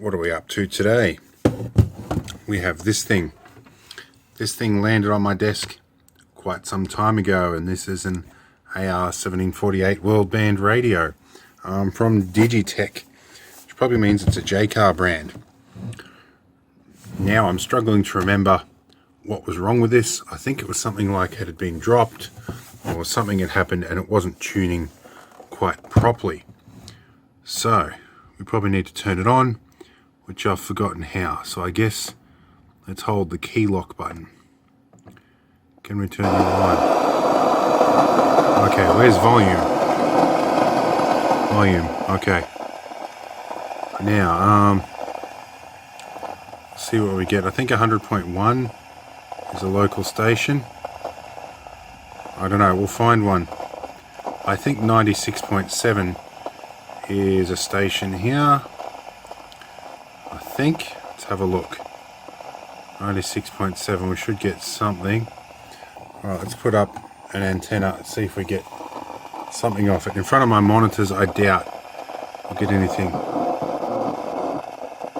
what are we up to today? We have this thing. This thing landed on my desk quite some time ago, and this is an AR-1748 World Band Radio from Digitech, which probably means it's a Jaycar brand. Now I'm struggling to remember what was wrong with this. I think it was something like it had been dropped, or something had happened and it wasn't tuning quite properly. So we probably need to turn it on, which I've forgotten how. So I guess let's hold the key lock button. Can we turn it on? Okay, where's volume? Volume, okay. Now, see what we get. I think 100.1 is a local station. I don't know, we'll find one. I think 96.7 is a station here. I think. Let's have a look. 96.7, we should get something. Alright, let's put up an antenna and see if we get something off it. In front of my monitors, I doubt we'll get anything.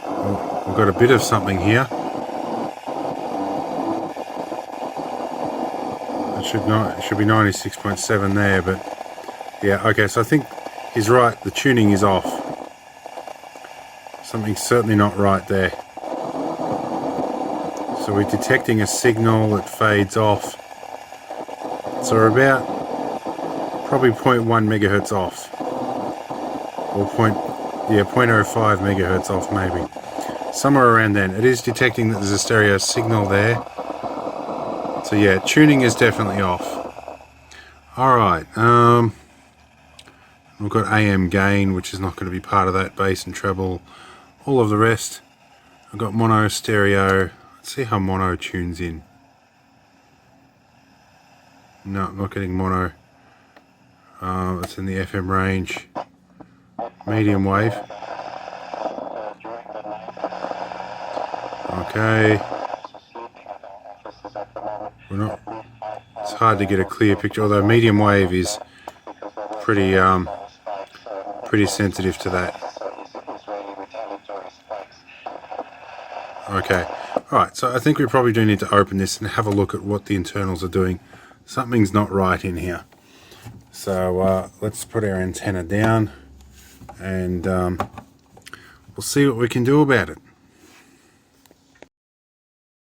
Oh, we've got a bit of something here. It should be 96.7 there, but yeah, okay, so I think he's right, the tuning is off. Something's certainly not right there. So we're detecting a signal that fades off. So we're about probably 0.1 megahertz off. Or 0.05 megahertz off maybe. Somewhere around then. It is detecting that there's a stereo signal there. So yeah, tuning is definitely off. Alright, we've got AM gain, which is not going to be part of that, bass and treble, all of the rest. I've got mono, stereo. Let's see how mono tunes in. No, I'm not getting mono. It's in the FM range. Medium wave. Okay. It's hard to get a clear picture, although medium wave is pretty sensitive to that. Okay, alright, so I think we probably do need to open this and have a look at what the internals are doing. Something's not right in here. So let's put our antenna down and we'll see what we can do about it.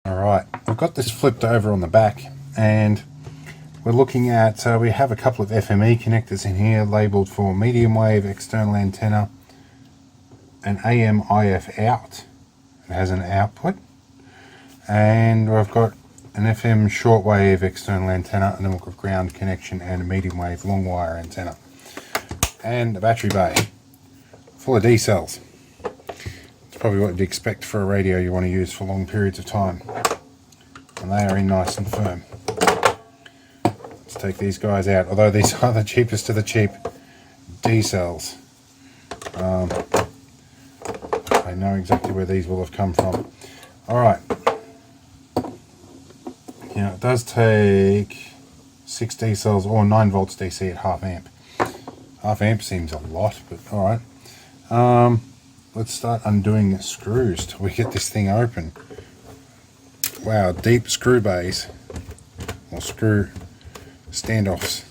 Alright, I've got this flipped over on the back and we're looking at, we have a couple of FME connectors in here labelled for medium wave external antenna and AM IF out. It has an output, and we've got an FM shortwave external antenna, and then we've got ground connection and a medium wave long wire antenna, and a battery bay full of D cells. It's probably what you'd expect for a radio you want to use for long periods of time, and they are in nice and firm. Let's take these guys out, although these are the cheapest of the cheap D cells. I know exactly where these will have come from. Alright. Now it does take 6 D cells or 9 volts DC at half amp. Half amp seems a lot, but alright. Let's start undoing the screws till we get this thing open. Wow, deep screw bays. Or screw standoffs.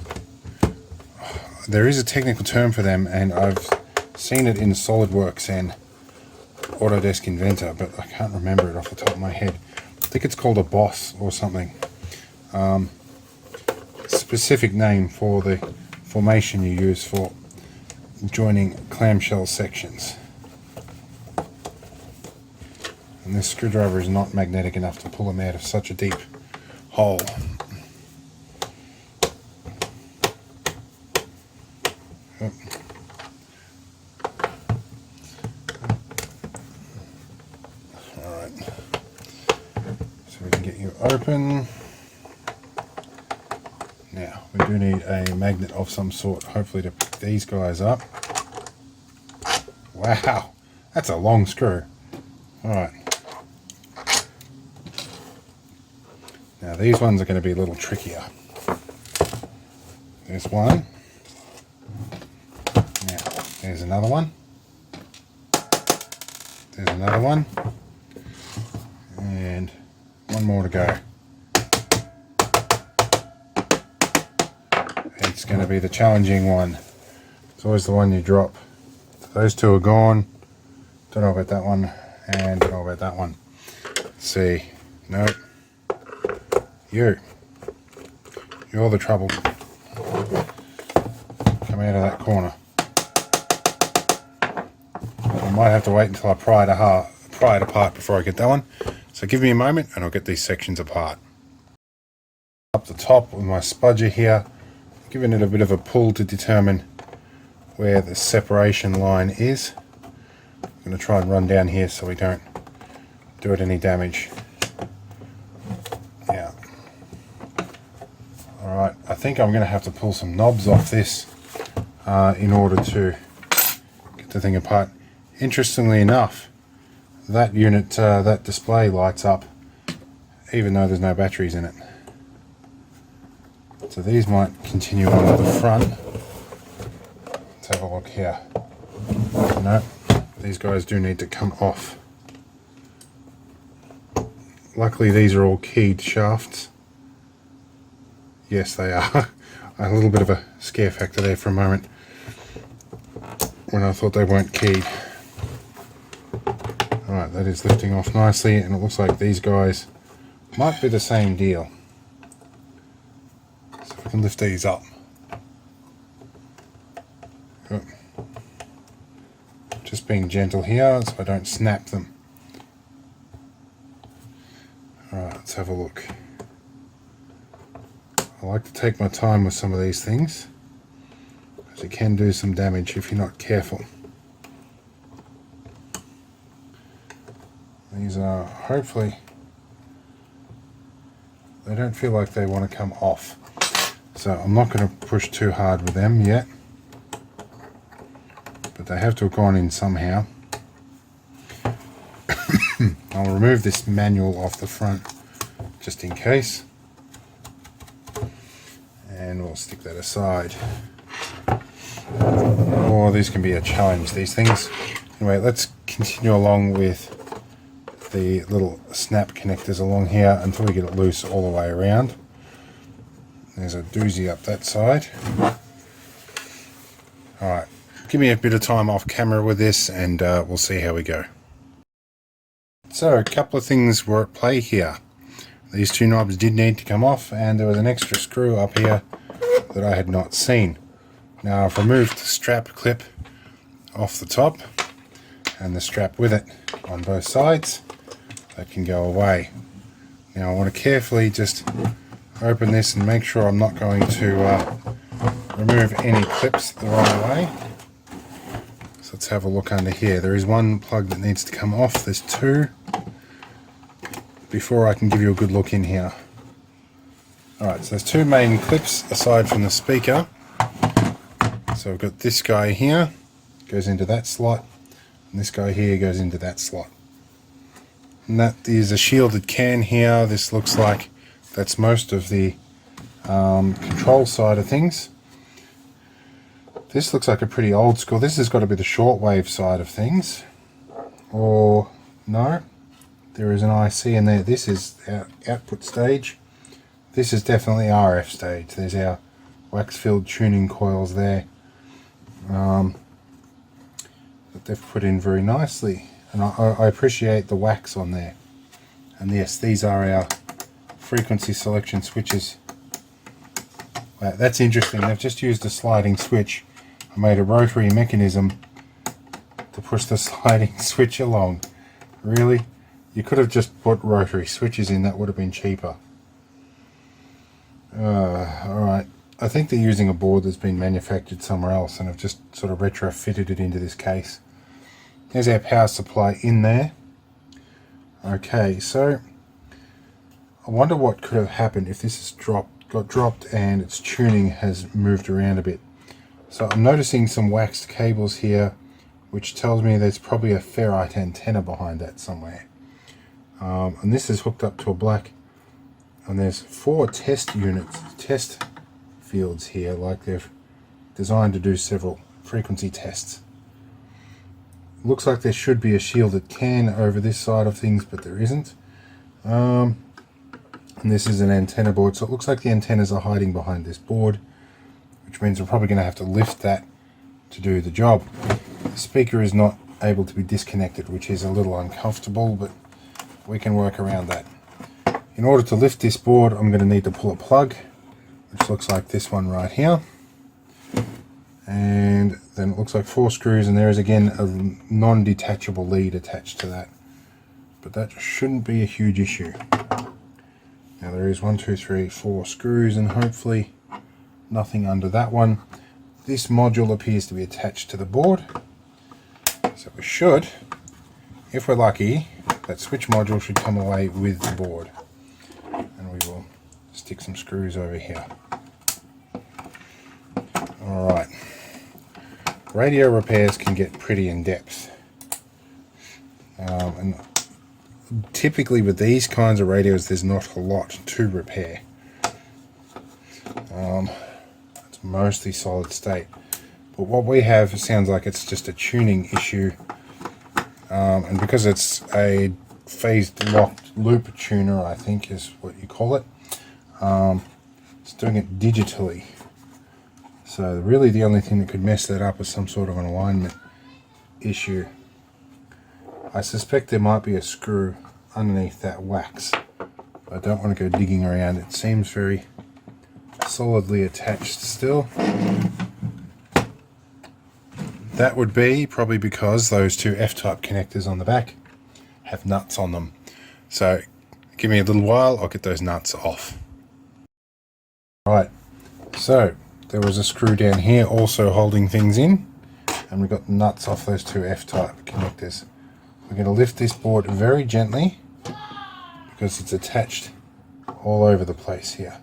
There is a technical term for them, and I've seen it in SolidWorks and Autodesk Inventor, but I can't remember it off the top of my head. I think it's called a boss or something. Specific name for the formation you use for joining clamshell sections. And this screwdriver is not magnetic enough to pull them out of such a deep hole. Oh. Open. Now we do need a magnet of some sort, hopefully to pick these guys up. Wow, that's a long screw. Alright, now these ones are going to be a little trickier. There's one. Now there's another one. There's another one. And one more to go. It's going to be the challenging one. It's always the one you drop. So those two are gone. Don't know about that one. And don't know about that one. Let's see. Nope. You're the trouble. Come out of that corner. I might have to wait until I pry it apart before I get that one. So give me a moment and I'll get these sections apart. Up the top with my spudger here, giving it a bit of a pull to determine where the separation line is. I'm going to try and run down here so we don't do it any damage. Yeah. Alright, I think I'm going to have to pull some knobs off this in order to get the thing apart. Interestingly enough, that unit, that display lights up even though there's no batteries in it. So these might continue on at the front. Let's have a look here. No, these guys do need to come off. Luckily these are all keyed shafts. Yes, they are. A little bit of a scare factor there for a moment when I thought they weren't keyed. Alright, that is lifting off nicely, and it looks like these guys might be the same deal. So if I can lift these up. Oh. Just being gentle here so I don't snap them. Alright, let's have a look. I like to take my time with some of these things, because it can do some damage if you're not careful. These are, hopefully, they don't feel like they want to come off. So I'm not going to push too hard with them yet. But they have to have gone in somehow. I'll remove this manual off the front just in case. And we'll stick that aside. Oh, these can be a challenge, these things. Anyway, let's continue along with the little snap connectors along here until we get it loose all the way around. There's a doozy up that side. Alright, give me a bit of time off camera with this and we'll see how we go. So, a couple of things were at play here. These two knobs did need to come off, and there was an extra screw up here that I had not seen. Now I've removed the strap clip off the top and the strap with it on both sides. That can go away. Now I want to carefully just open this and make sure I'm not going to remove any clips the wrong way. So let's have a look under here. There is one plug that needs to come off. There's two. Before I can give you a good look in here. Alright, so there's two main clips aside from the speaker. So we've got this guy here, goes into that slot, and this guy here goes into that slot. And that is a shielded can here. This looks like that's most of the control side of things. This looks like a pretty old school. This has got to be the shortwave side of things. Or, no, there is an IC in there. This is our output stage. This is definitely RF stage. There's our wax-filled tuning coils there that they've put in very nicely. And I appreciate the wax on there. And yes, these are our frequency selection switches. That's interesting. They've just used a sliding switch. I made a rotary mechanism to push the sliding switch along. Really? You could have just put rotary switches in, that would have been cheaper. Alright, I think they're using a board that's been manufactured somewhere else and have just sort of retrofitted it into this case. There's our power supply in there. Okay, so I wonder what could have happened if this has got dropped and its tuning has moved around a bit. So I'm noticing some waxed cables here, which tells me there's probably a ferrite antenna behind that somewhere. And this is hooked up to a black, and there's 4 test fields here, like they've designed to do several frequency tests. Looks like there should be a shielded can over this side of things, but there isn't. And this is an antenna board, so it looks like the antennas are hiding behind this board, which means we're probably going to have to lift that to do the job. The speaker is not able to be disconnected, which is a little uncomfortable, but we can work around that. In order to lift this board, I'm going to need to pull a plug, which looks like this one right here. And then it looks like 4 screws, and there is again a non-detachable lead attached to that. But that shouldn't be a huge issue. Now there is 1, 2, 3, 4 screws, and hopefully nothing under that one. This module appears to be attached to the board. So we should, if we're lucky, that switch module should come away with the board. And we will stick some screws over here. Alright. Radio repairs can get pretty in depth. And typically with these kinds of radios, there's not a lot to repair. It's mostly solid state. But what we have sounds like it's just a tuning issue. And because it's a phased locked loop tuner, I think is what you call it, it's doing it digitally. So really the only thing that could mess that up is some sort of an alignment issue. I suspect there might be a screw underneath that wax. I don't want to go digging around. It seems very solidly attached still. That would be probably because those 2 F-type connectors on the back have nuts on them. So give me a little while, I'll get those nuts off. Right, so there was a screw down here also holding things in, and we got the nuts off those 2 F-type connectors. We're going to lift this board very gently because it's attached all over the place here.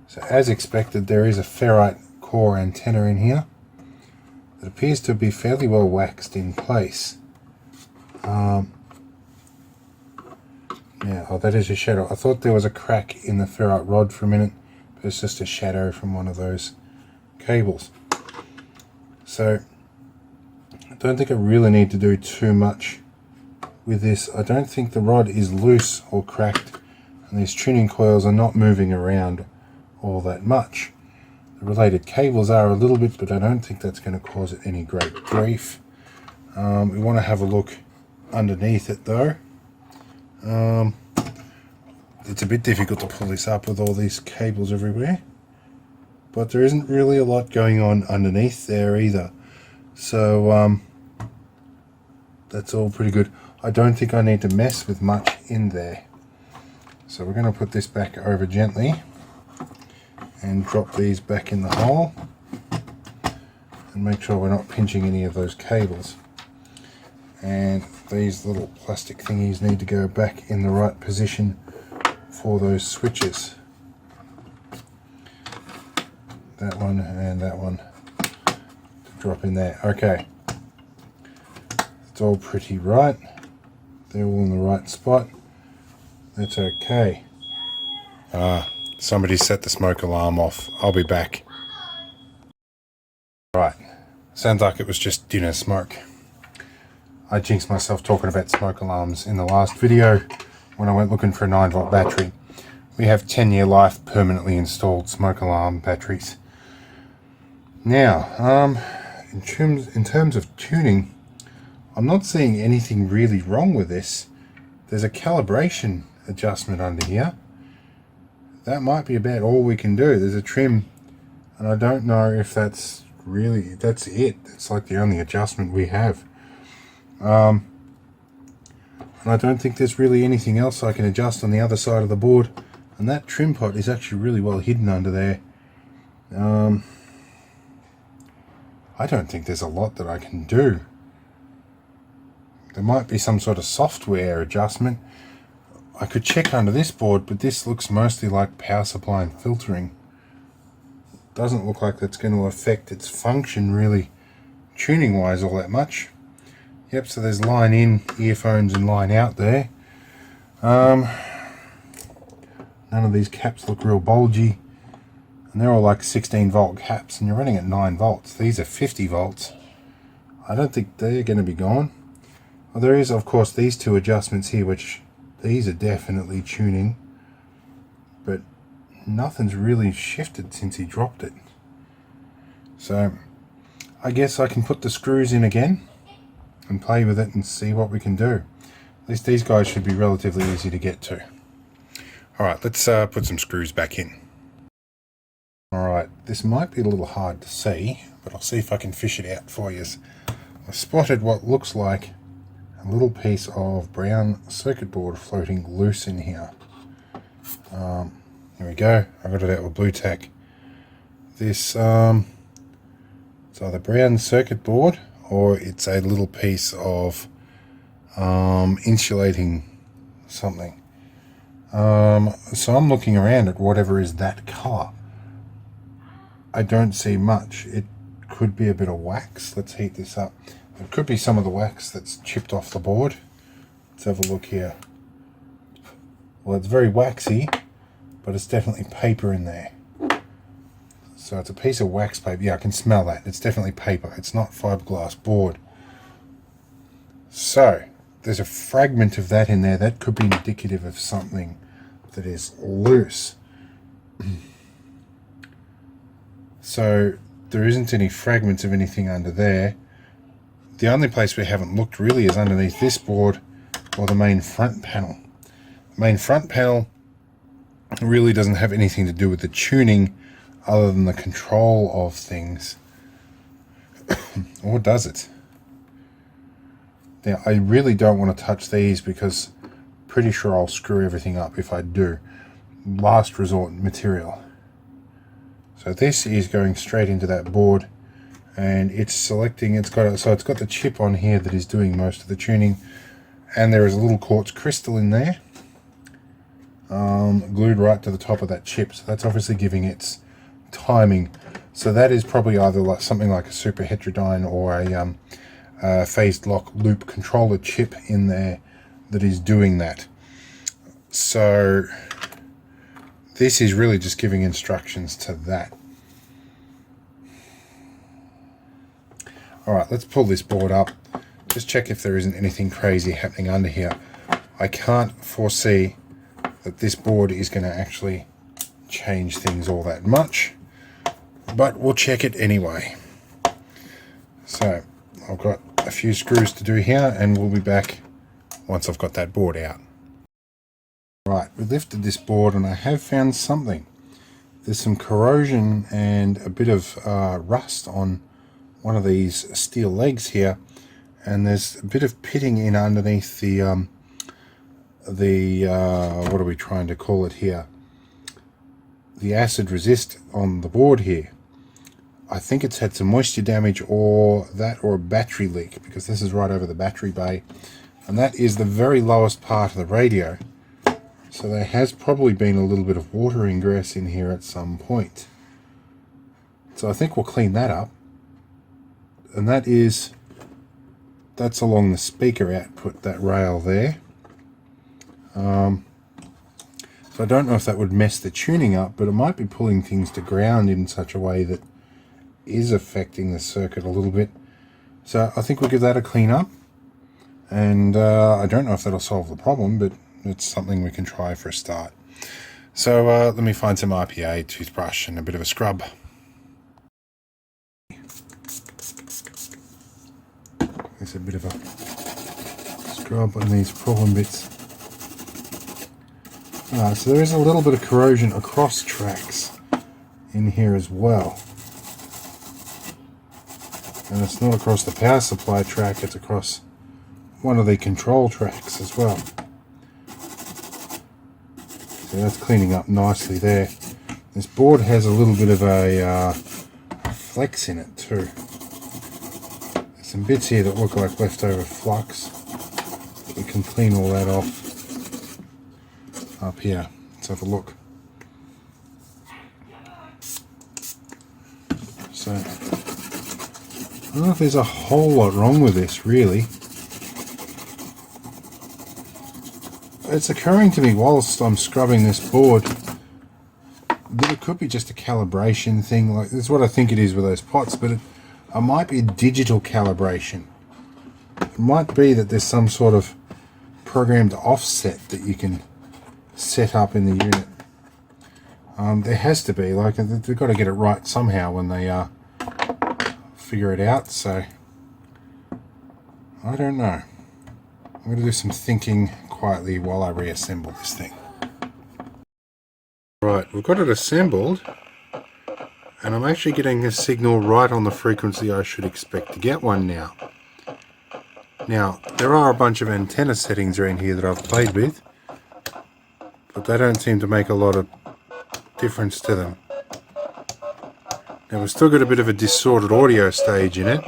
So as expected, there is a ferrite core antenna in here that appears to be fairly well waxed in place. Yeah, oh, that is a shadow. I thought there was a crack in the ferrite rod for a minute, but it's just a shadow from one of those cables. So I don't think I really need to do too much with this. I don't think the rod is loose or cracked, and these tuning coils are not moving around all that much. The related cables are a little bit, but I don't think that's going to cause it any great grief. We want to have a look underneath it though. It's a bit difficult to pull this up with all these cables everywhere, but there isn't really a lot going on underneath there either. So that's all pretty good. I don't think I need to mess with much in there. So we're going to put this back over gently and drop these back in the hole and make sure we're not pinching any of those cables. And these little plastic thingies need to go back in the right position for those switches. That one and that one to drop in there. Okay, it's all pretty right. They're all in the right spot. That's okay. Somebody set the smoke alarm off. I'll be back. Right, sounds like it was just dinner smoke. I jinxed myself talking about smoke alarms in the last video when I went looking for a 9-volt battery. We have 10-year life permanently installed smoke alarm batteries. Now, in terms of tuning, I'm not seeing anything really wrong with this. There's a calibration adjustment under here. That might be about all we can do. There's a trim, and I don't know if that's it. It's like the only adjustment we have. And I don't think there's really anything else I can adjust on the other side of the board. And that trim pot is actually really well hidden under there. I don't think there's a lot that I can do. There might be some sort of software adjustment. I could check under this board, but this looks mostly like power supply and filtering. Doesn't look like that's going to affect its function really tuning wise all that much. Yep, so there's line in earphones and line out there. None of these caps look real bulgy, and they're all like 16 volt caps, and you're running at 9 volts. These are 50 volts. I don't think they're going to be gone. Well, there is, of course, these two adjustments here, which these are definitely tuning, but nothing's really shifted since he dropped it. So I guess I can put the screws in again and play with it and see what we can do. At least these guys should be relatively easy to get to. Alright, let's put some screws back in. Alright, this might be a little hard to see, but I'll see if I can fish it out for you. I spotted what looks like a little piece of brown circuit board floating loose in here. Here we go. I got it out with blue tack. This it's either brown circuit board or it's a little piece of insulating something. So I'm looking around at whatever is that colour. I don't see much. It could be a bit of wax. Let's heat this up. It could be some of the wax that's chipped off the board. Let's have a look here. Well, it's very waxy, but it's definitely paper in there. So it's a piece of wax paper. Yeah, I can smell that. It's definitely paper. It's not fiberglass board. So there's a fragment of that in there. That could be indicative of something that is loose. So there isn't any fragments of anything under there. The only place we haven't looked really is underneath this board or the main front panel. The main front panel really doesn't have anything to do with the tuning other than the control of things. Or does it? Now, I really don't want to touch these because I'm pretty sure I'll screw everything up if I do. Last resort material. So this is going straight into that board, and it's selecting, it's got the chip on here that is doing most of the tuning, and there is a little quartz crystal in there, glued right to the top of that chip. So that's obviously giving its timing. So that is probably either like something like a super heterodyne or a phased lock loop controller chip in there that is doing that. So this is really just giving instructions to that. Alright, let's pull this board up. Just check if there isn't anything crazy happening under here. I can't foresee that this board is going to actually change things all that much, but we'll check it anyway. So I've got a few screws to do here, and we'll be back once I've got that board out. Right, we lifted this board and I have found something. There's some corrosion and a bit of rust on one of these steel legs here, and there's a bit of pitting in underneath the what are we trying to call it here? The acid resist on the board here. I think it's had some moisture damage or a battery leak, because this is right over the battery bay, and that is the very lowest part of the radio. So there has probably been a little bit of water ingress in here at some point. So I think we'll clean that up. And that's along the speaker output, that rail there. So I don't know if that would mess the tuning up, but it might be pulling things to ground in such a way that is affecting the circuit a little bit. So I think we'll give that a clean up. And I don't know if that'll solve the problem, but it's something we can try for a start. So let me find some RPA, toothbrush, and a bit of a scrub. There's a bit of a scrub on these problem bits. So there is a little bit of corrosion across tracks in here as well. And it's not across the power supply track, it's across one of the control tracks as well. So that's cleaning up nicely there. This board has a little bit of a flex in it too. There's some bits here that look like leftover flux. We can clean all that off up here. Let's have a look. So I don't know if there's a whole lot wrong with this really. It's occurring to me whilst I'm scrubbing this board that it could be just a calibration thing. Like, that's what I think it is with those pots, but It might be digital calibration. It might be that there's some sort of programmed offset that you can set up in the unit. There has to be, like, they've got to get it right somehow when they figure it out, so I don't know. I'm going to do some thinking quietly while I reassemble this thing. Right, we've got it assembled, and I'm actually getting a signal right on the frequency I should expect to get one now. Now, there are a bunch of antenna settings around here that I've played with, but they don't seem to make a lot of difference to them. Now, we've still got a bit of a distorted audio stage in it,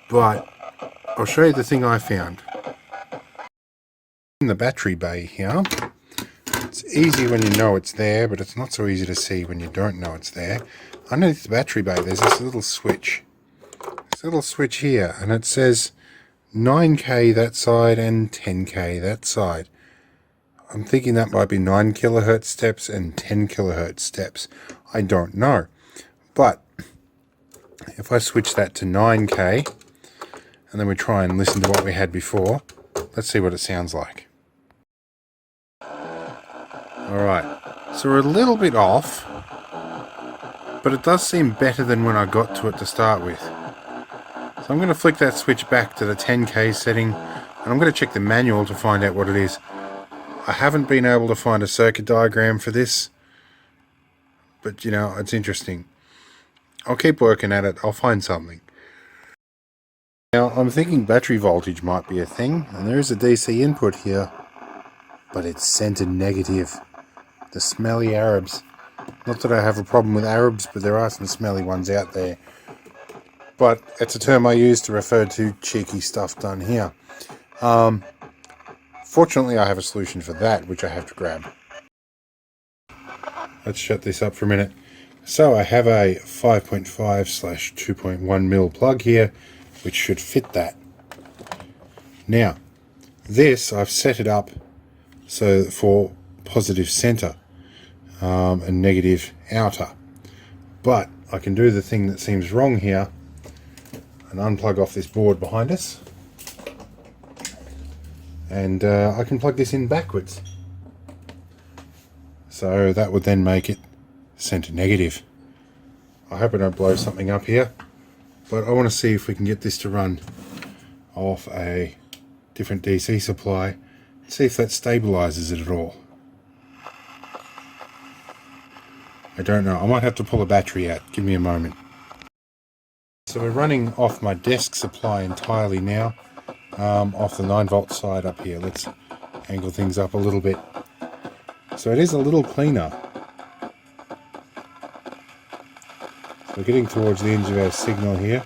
but I'll show you the thing I found. In the battery bay here, it's easy when you know it's there, but it's not so easy to see when you don't know it's there. Underneath the battery bay, there's this little switch. This little switch here, and it says 9K that side and 10K that side. I'm thinking that might be 9 kilohertz steps and 10 kilohertz steps. I don't know. But if I switch that to 9K, and then we try and listen to what we had before, let's see what it sounds like. Alright, so we're a little bit off, but it does seem better than when I got to it to start with. So I'm going to flick that switch back to the 10K setting, and I'm going to check the manual to find out what it is. I haven't been able to find a circuit diagram for this, but you know, it's interesting. I'll keep working at it, I'll find something. Now, I'm thinking battery voltage might be a thing, and there is a DC input here, but it's centered negative. The smelly Arabs. Not that I have a problem with Arabs, but there are some smelly ones out there. But it's a term I use to refer to cheeky stuff done here. Fortunately, I have a solution for that, which I have to grab. Let's shut this up for a minute. So I have a 5.5/2.1mm plug here, which should fit that. Now, this I've set it up so for positive center and negative outer, but I can do the thing that seems wrong here and unplug off this board behind us, and I can plug this in backwards, so that would then make it center negative. I hope I don't blow something up here, but I want to see if we can get this to run off a different DC supply, see if that stabilizes it at all. I don't know, I might have to pull a battery out, give me a moment. So we're running off my desk supply entirely now, off the 9-volt side up here. Let's angle things up a little bit. So it is a little cleaner. So we're getting towards the end of our signal here.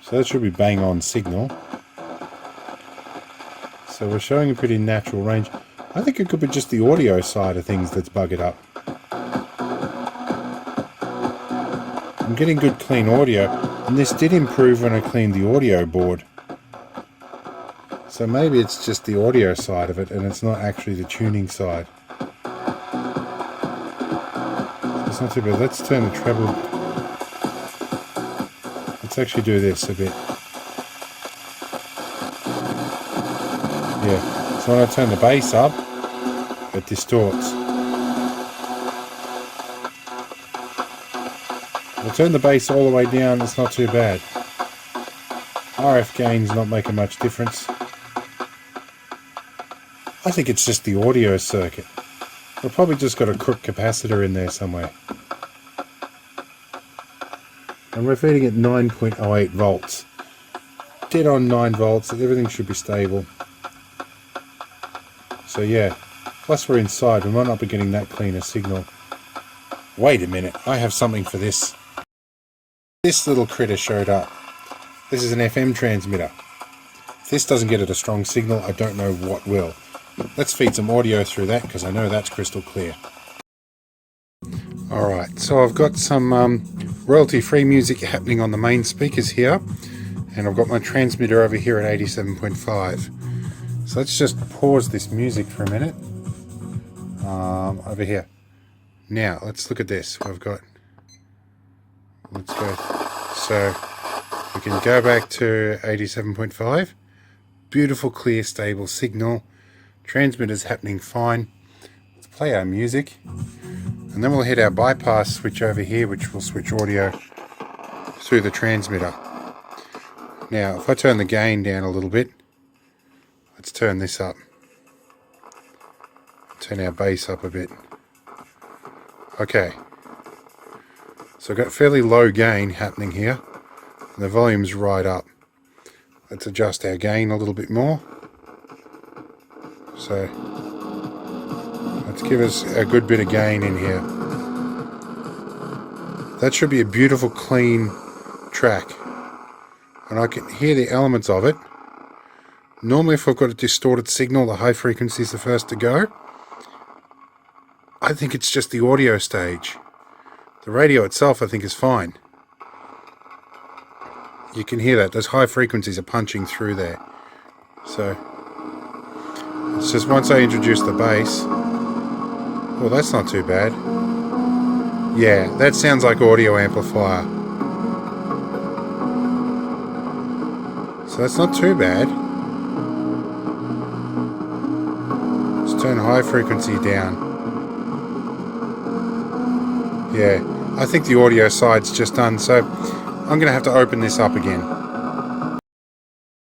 So that should be bang on signal. So we're showing a pretty natural range. I think it could be just the audio side of things that's buggered up. I'm getting good clean audio, and this did improve when I cleaned the audio board. So maybe it's just the audio side of it, and it's not actually the tuning side. So it's not too bad. Let's turn the treble. Let's actually do this a bit. Yeah, so when I turn the bass up, it distorts. I'll turn the bass all the way down, it's not too bad. RF gain's not making much difference. I think it's just the audio circuit. We've probably just got a crook capacitor in there somewhere. And we're feeding it 9.08 volts. Dead on 9 volts, everything should be stable. So yeah, plus we're inside, we might not be getting that clean a signal. Wait a minute, I have something for this. This little critter showed up. This is an FM transmitter. If this doesn't get it a strong signal, I don't know what will. Let's feed some audio through that, because I know that's crystal clear. Alright, so I've got some royalty-free music happening on the main speakers here, and I've got my transmitter over here at 87.5. So let's just pause this music for a minute. Over here. Now, let's look at this. We've got Let's go. So we can go back to 87.5. Beautiful, clear, stable signal. Transmitter's happening fine. Let's play our music. And then we'll hit our bypass switch over here, which will switch audio through the transmitter. Now, if I turn the gain down a little bit, let's turn this up. Turn our bass up a bit. Okay. So I've got fairly low gain happening here. And the volume's right up. Let's adjust our gain a little bit more. So let's give us a good bit of gain in here. That should be a beautiful, clean track. And I can hear the elements of it. Normally if I've got a distorted signal, the high frequency is the first to go. I think it's just the audio stage. The radio itself I think is fine. You can hear that. Those high frequencies are punching through there. So it's just once I introduce the bass. Well, that's not too bad. Yeah, that sounds like audio amplifier. So that's not too bad. Let's turn high frequency down. Yeah, I think the audio side's just done, so I'm going to have to open this up again.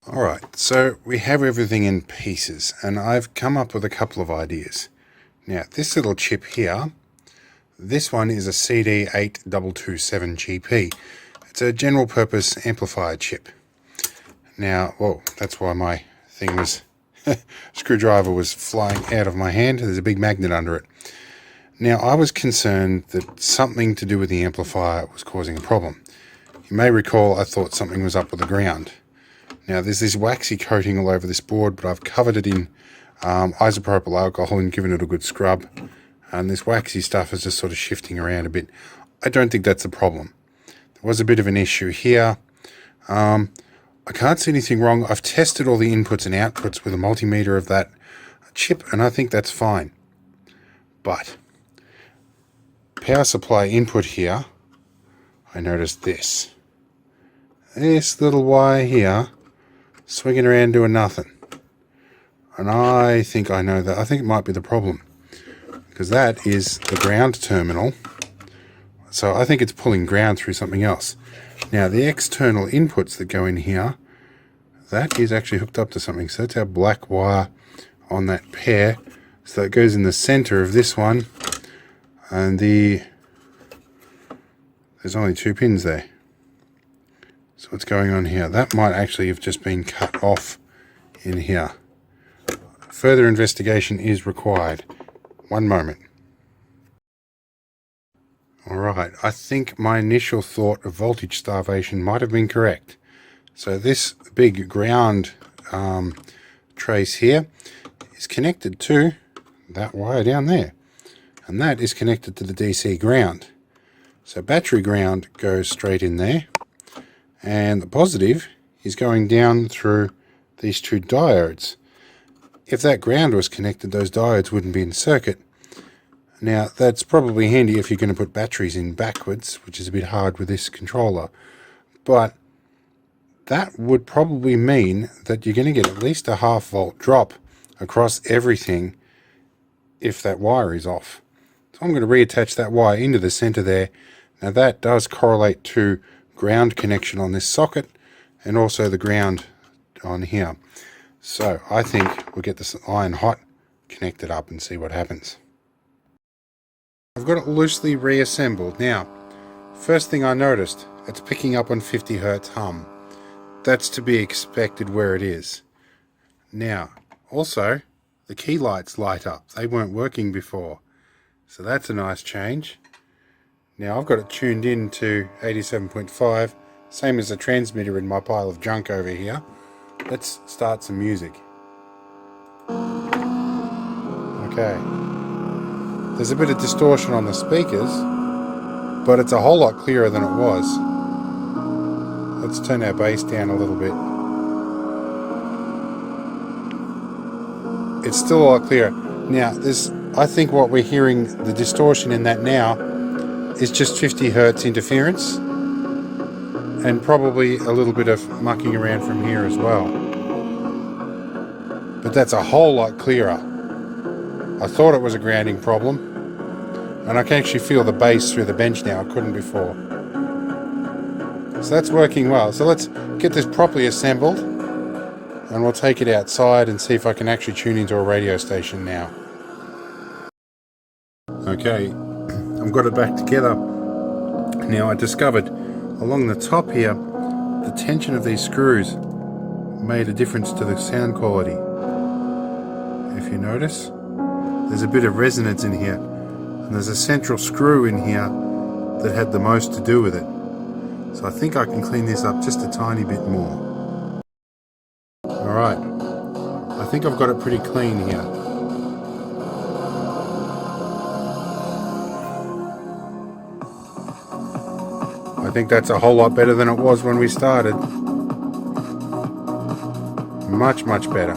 Alright, so we have everything in pieces, and I've come up with a couple of ideas. Now, this little chip here, this one is a CD8227GP. It's a general purpose amplifier chip. Now, well, that's why my thing was, screwdriver was flying out of my hand. There's a big magnet under it. Now, I was concerned that something to do with the amplifier was causing a problem. You may recall I thought something was up with the ground. Now, there's this waxy coating all over this board, but I've covered it in isopropyl alcohol and given it a good scrub. And this waxy stuff is just sort of shifting around a bit. I don't think that's a problem. There was a bit of an issue here. I can't see anything wrong. I've tested all the inputs and outputs with a multimeter of that chip, and I think that's fine. But power supply input here, I noticed this. This little wire here, swinging around doing nothing. And I think I know that. I think it might be the problem. Because that is the ground terminal. So I think it's pulling ground through something else. Now the external inputs that go in here, that is actually hooked up to something. So that's our black wire on that pair. So it goes in the center of this one. And there's only 2 pins there. So what's going on here? That might actually have just been cut off in here. Further investigation is required. One moment. Alright, I think my initial thought of voltage starvation might have been correct. So this big ground trace here is connected to that wire down there. And that is connected to the DC ground. So battery ground goes straight in there. And the positive is going down through these 2 diodes. If that ground was connected, those diodes wouldn't be in circuit. Now, that's probably handy if you're going to put batteries in backwards, which is a bit hard with this controller. But that would probably mean that you're going to get at least a 1/2 volt drop across everything if that wire is off. So I'm going to reattach that wire into the center there. Now that does correlate to ground connection on this socket and also the ground on here. So I think we'll get this iron hot, connect it up and see what happens. I've got it loosely reassembled. Now, first thing I noticed, it's picking up on 50 Hertz hum. That's to be expected where it is. Now, also, the key lights light up. They weren't working before. So that's a nice change. Now I've got it tuned in to 87.5, same as the transmitter in my pile of junk over here. Let's start some music. Okay. There's a bit of distortion on the speakers, but it's a whole lot clearer than it was. Let's turn our bass down a little bit. It's still a lot clearer. Now, I think what we're hearing, the distortion in that now, is just 50 Hertz interference. and probably a little bit of mucking around from here as well. But that's a whole lot clearer. I thought it was a grounding problem, and I can actually feel the bass through the bench now. I couldn't before. So that's working well. So let's get this properly assembled, and we'll take it outside and see if I can actually tune into a radio station now. Okay, I've got it back together. Now I discovered along the top here, the tension of these screws made a difference to the sound quality. If you notice, there's a bit of resonance in here, and there's a central screw in here that had the most to do with it. So I think I can clean this up just a tiny bit more. Alright, I think I've got it pretty clean here. I think that's a whole lot better than it was when we started. Much better.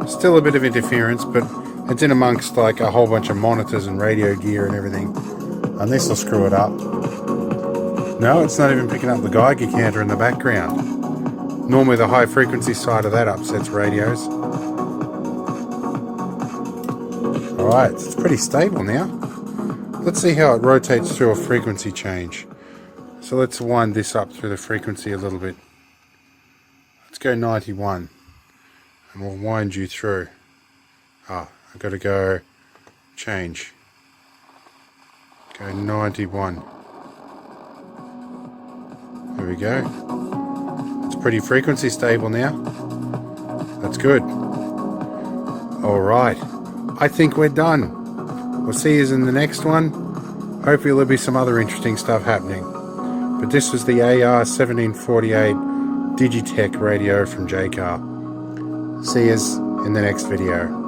Still a bit of interference, but it's in amongst like a whole bunch of monitors and radio gear and everything. And this will screw it up. No, it's not even picking up the Geiger counter in the background. Normally the high frequency side of that upsets radios. Alright, it's pretty stable now. Let's see how it rotates through a frequency change. So let's wind this up through the frequency a little bit. Let's go 91. And we'll wind you through. I've got to go change. Go 91. There we go. It's pretty frequency stable now. That's good. Alright. I think we're done. We'll see you in the next one. Hopefully there'll be some other interesting stuff happening. But this was the AR-1748 Digitech Radio from Jaycar. See you in the next video.